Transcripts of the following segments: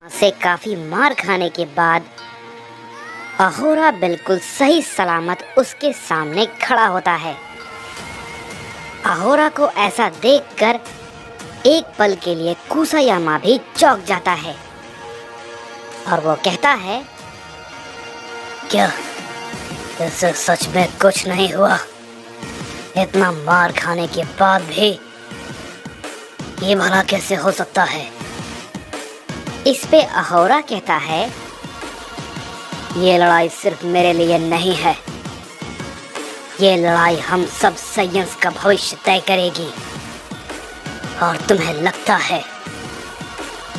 से काफी मार खाने के बाद अहोरा बिल्कुल सही सलामत उसके सामने खड़ा होता है। अहोरा को ऐसा देखकर एक पल के लिए कुसायामा भी चौंक जाता है और वो कहता है, क्या इससे सच में कुछ नहीं हुआ? इतना मार खाने के बाद भी ये भला कैसे हो सकता है? इस पे अहोरा कहता है, ये लड़ाई सिर्फ मेरे लिए नहीं है, ये लड़ाई हम सब साइंस का भविष्य तय करेगी। और तुम्हें लगता है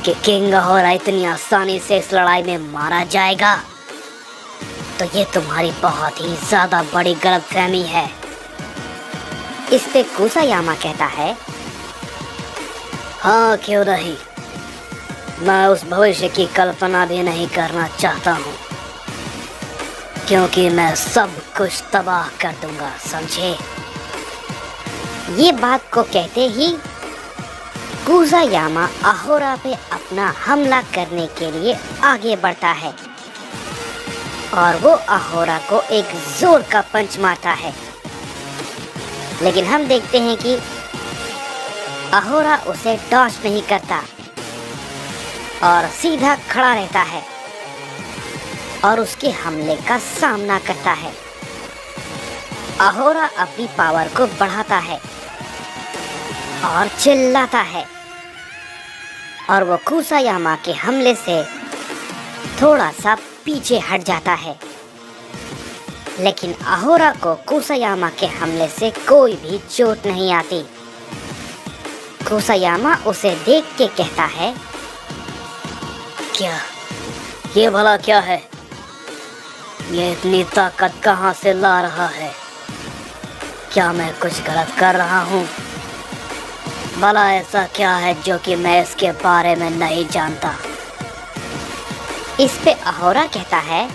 कि किंग अहोरा इतनी आसानी से इस लड़ाई में मारा जाएगा? तो ये तुम्हारी बहुत ही ज्यादा बड़ी गलतफहमी है। इस पे कुसायामा कहता है, हाँ क्यों नहीं, मैं उस भविष्य की कल्पना भी नहीं करना चाहता हूँ, क्योंकि मैं सब कुछ तबाह कर दूंगा, समझे? ये बात को कहते ही कुसायामा अहोरा पे अपना हमला करने के लिए आगे बढ़ता है और वो अहोरा को एक जोर का पंच मारता है। लेकिन हम देखते हैं कि अहोरा उसे डॉज नहीं करता और सीधा खड़ा रहता है और उसके हमले का सामना करता है। अहोरा अपनी पावर को बढ़ाता है और चिल्लाता है और वो कुसायामा के हमले से थोड़ा सा पीछे हट जाता है। लेकिन अहोरा को कुसायामा के हमले से कोई भी चोट नहीं आती। कुसायामा उसे देख के कहता है, क्या ये भला क्या है? ये इतनी ताकत कहाँ से ला रहा है? क्या मैं कुछ गलत कर रहा हूँ? भला ऐसा क्या है जो कि मैं इसके बारे में नहीं जानता? इस पे अहोरा कहता है,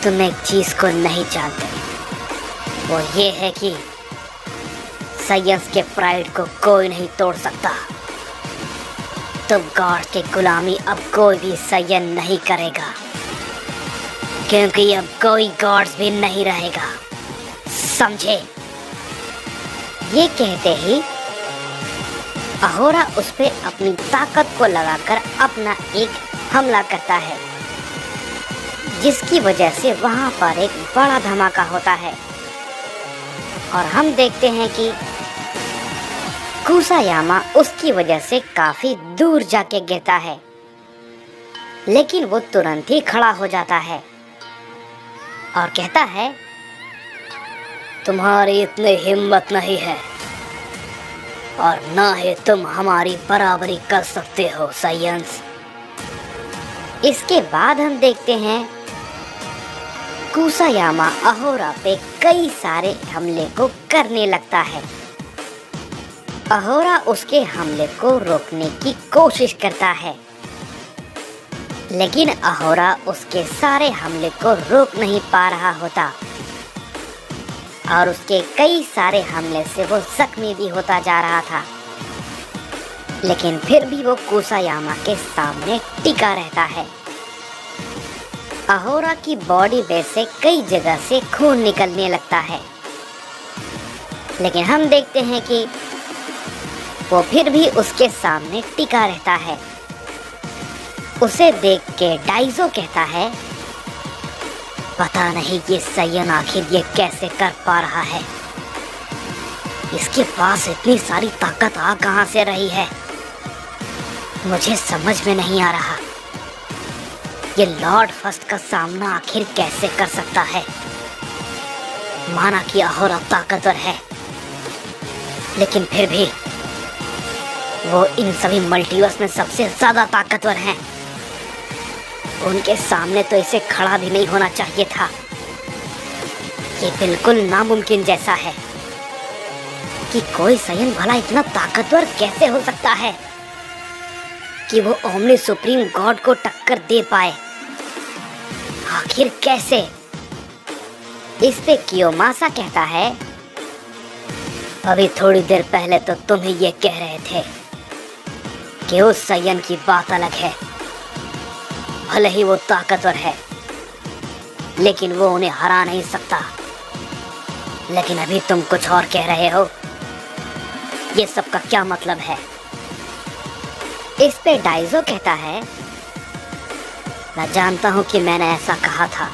तुम एक चीज को नहीं जानते, वो ये है कि साइंस के प्राइड को कोई नहीं तोड़ सकता। तुम गॉड की गुलामी अब कोई भी सहन नहीं करेगा, क्योंकि अब कोई गॉड्स भी नहीं रहेगा, समझे? ये कहते ही अहोरा उस पे अपनी ताकत को लगाकर अपना एक हमला करता है, जिसकी वजह से वहां पर एक बड़ा धमाका होता है और हम देखते हैं कि कुसायामा उसकी वजह से काफी दूर जाके गिरता है। लेकिन वो तुरंत ही खड़ा हो जाता है और कहता है, तुम्हारी इतनी हिम्मत नहीं है और ना ही तुम हमारी बराबरी कर सकते हो साइंस। इसके बाद हम देखते हैं कुसायामा अहोरा पे कई सारे हमले को करने लगता है। अहोरा उसके हमले को रोकने की कोशिश करता है, लेकिन अहोरा उसके सारे हमले को रोक नहीं पा रहा होता और उसके कई सारे हमले से वो जख्मी भी होता जा रहा था। लेकिन फिर भी वो कुसायामा के सामने टिका रहता है। अहोरा की बॉडी में से कई जगह से खून निकलने लगता है, लेकिन हम देखते हैं कि वो फिर भी उसके सामने टिका रहता है। उसे देख के डाइजो कहता है, पता नहीं ये साइन आखिर ये कैसे कर पा रहा है, इसके पास इतनी सारी ताकत आ कहां से रही है, मुझे समझ में नहीं आ रहा। ये लॉर्ड फर्स्ट का सामना आखिर कैसे कर सकता है? माना कि अहोरा ताकतवर है, लेकिन फिर भी वो इन सभी मल्टीवर्स में सबसे ज्यादा ताकतवर हैं। उनके सामने तो इसे खड़ा भी नहीं होना चाहिए था। ये बिल्कुल नामुमकिन जैसा है कि कोई साइन भला इतना ताकतवर कैसे हो सकता है कि वो ओमनी सुप्रीम गॉड को टक्कर दे पाए। आखिर कैसे? इस पे कियोमासा कहता है, अभी थोड़ी देर पहले तो तुम ही ये कह रहे थे कि उस सयन की बात अलग है। भले ही वो ताकतवर है, लेकिन वो उन्हें हरा नहीं सकता। लेकिन अभी तुम कुछ और कह रहे हो। ये सब का क्या मतलब है? इस पे डाइजो कहता है, मैं जानता हूं कि मैंने ऐसा कहा था,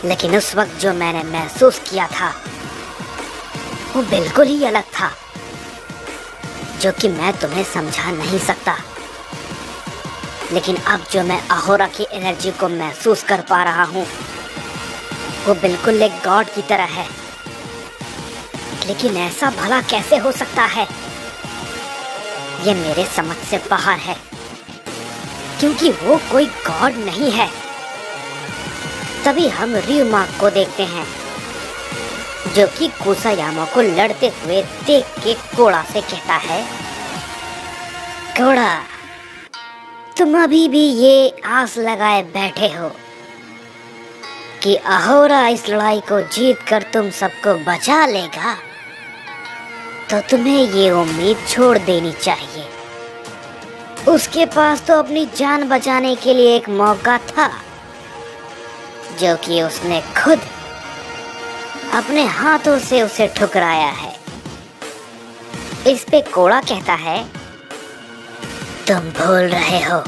लेकिन उस वक्त जो मैंने महसूस किया था वो बिल्कुल ही अलग था, जो कि मैं तुम्हें समझा नहीं सकता। लेकिन अब जो मैं अहोरा की एनर्जी को महसूस कर पा रहा हूँ वो बिल्कुल एक गॉड की तरह है। लेकिन ऐसा भला कैसे हो सकता है? ये मेरे समझ से बाहर है, क्योंकि वो कोई गॉड नहीं है। तभी हम रियुमा को देखते हैं, जो कि कुसायामा को लड़ते हुए देख के कोड़ा से कहता है, कोड़ा, तुम अभी भी ये आस लगाए बैठे हो कि अहोरा इस लड़ाई को जीत कर तुम सबको बचा लेगा, तो तुम्हें ये उम्मीद छोड़ देनी चाहिए। उसके पास तो अपनी जान बचाने के लिए एक मौका था, जो कि उसने खुद अपने हाथों से उसे ठुकराया है। इस पे कोड़ा कहता है, तुम भूल रहे हो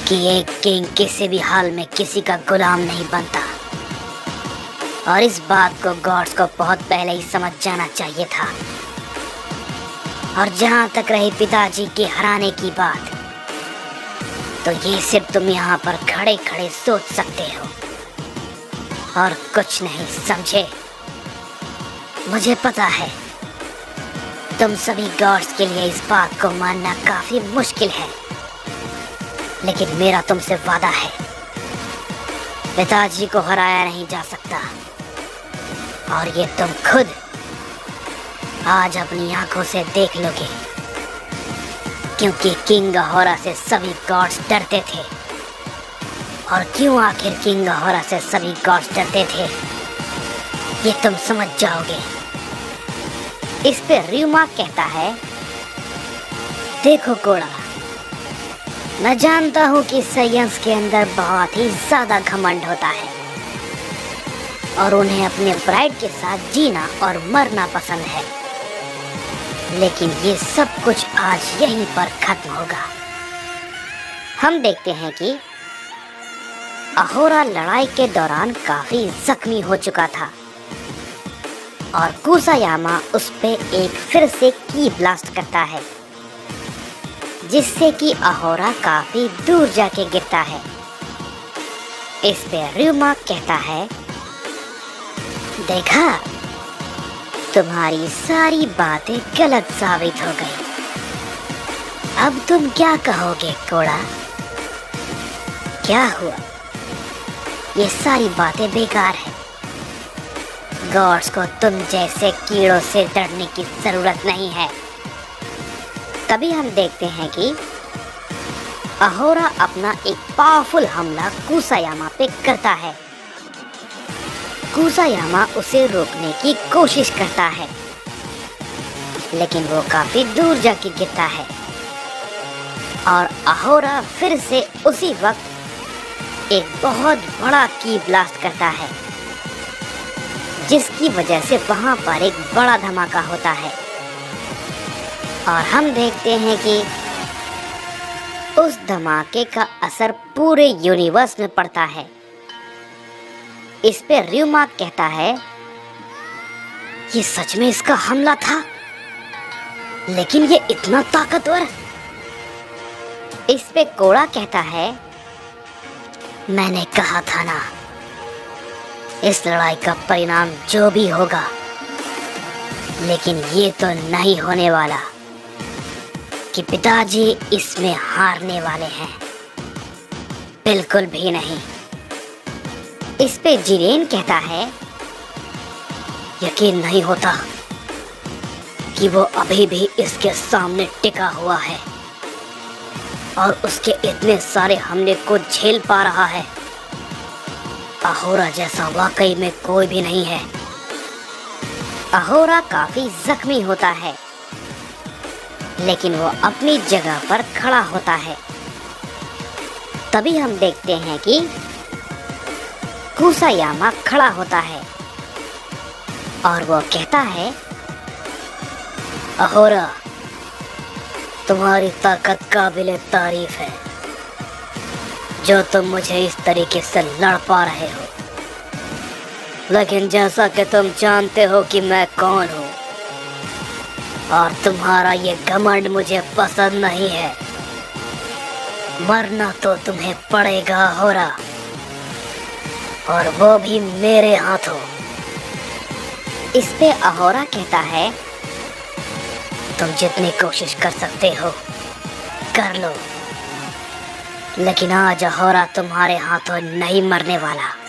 कि एक किंग किसी भी हाल में किसी का गुलाम नहीं बनता, और इस बात को गॉड्स को बहुत पहले ही समझ जाना चाहिए था। और जहां तक रही पिताजी के हराने की बात, तो ये सिर्फ तुम यहाँ पर खड़े खड़े सोच सकते हो और कुछ नहीं, समझे? मुझे पता है तुम सभी गॉड्स के लिए इस बात को मानना काफी मुश्किल है, लेकिन मेरा तुमसे वादा है, पिताजी को हराया नहीं जा सकता। और ये तुम खुद आज अपनी आंखों से देख लोगे, क्योंकि किंग अहोरा से सभी गॉड्स डरते थे। और क्यों आखिर किंग अहोरा से सभी गॉड्स डरते थे, ये तुम समझ जाओगे। इस पे रियुमा कहता है, देखो कोड़ा, मैं जानता हूँ कि साइंस के अंदर बहुत ही ज्यादा घमंड होता है और उन्हें अपने प्राइड के साथ जीना और मरना पसंद है, लेकिन ये सब कुछ आज यहीं पर खत्म होगा। हम देखते हैं कि अहोरा लड़ाई के दौरान काफी जख्मी हो चुका था और कुसायामा उस पे एक फिर से की ब्लास्ट करता है, जिससे कि अहोरा काफी दूर जाके गिरता है। इस पे रियुमा कहता है, देखा, तुम्हारी सारी बातें गलत साबित हो गई। अब तुम क्या कहोगे कोड़ा? क्या हुआ? ये सारी बातें बेकार है। गॉड्स को तुम जैसे कीड़ों से डरने की जरूरत नहीं है। तभी हम देखते हैं कि अहोरा अपना एक पावरफुल हमला कुसायामा पे करता है। कुसायामा उसे रोकने की कोशिश करता है, लेकिन वो काफी दूर जाके गिरता है और अहोरा फिर से उसी वक्त एक बहुत बड़ा की ब्लास्ट करता है, जिसकी वजह से वहां पर एक बड़ा धमाका होता है। और हम देखते हैं कि उस धमाके का असर पूरे यूनिवर्स में पड़ता है। इस पे रियुमा कहता है, ये सच में इसका हमला था, लेकिन ये इतना ताकतवर। इस पे कोड़ा कहता है, मैंने कहा था ना, इस लड़ाई का परिणाम जो भी होगा, लेकिन ये तो नहीं होने वाला कि पिताजी इसमें हारने वाले हैं, बिल्कुल भी नहीं। इस पे जिरेन कहता है, यकीन नहीं होता कि वो अभी भी इसके सामने टिका हुआ है और उसके इतने सारे हमले को झेल पा रहा है। अहोरा जैसा वाकई में कोई भी नहीं है। अहोरा काफी जख्मी होता है, लेकिन वो अपनी जगह पर खड़ा होता है। तभी हम देखते हैं कि कुसायामा खड़ा होता है और वो कहता है, अहोरा, तुम्हारी ताकत काबिले तारीफ है जो तुम मुझे इस तरीके से लड़ पा रहे हो। लेकिन जैसा कि तुम जानते हो कि मैं कौन हूँ और तुम्हारा ये घमंड मुझे पसंद नहीं है। मरना तो तुम्हें पड़ेगा अहोरा, और वो भी मेरे हाथों। इस पे अहोरा कहता है, तुम जितनी कोशिश कर सकते हो कर लो, लेकिन आज अहोरा तुम्हारे हाथों नहीं मरने वाला।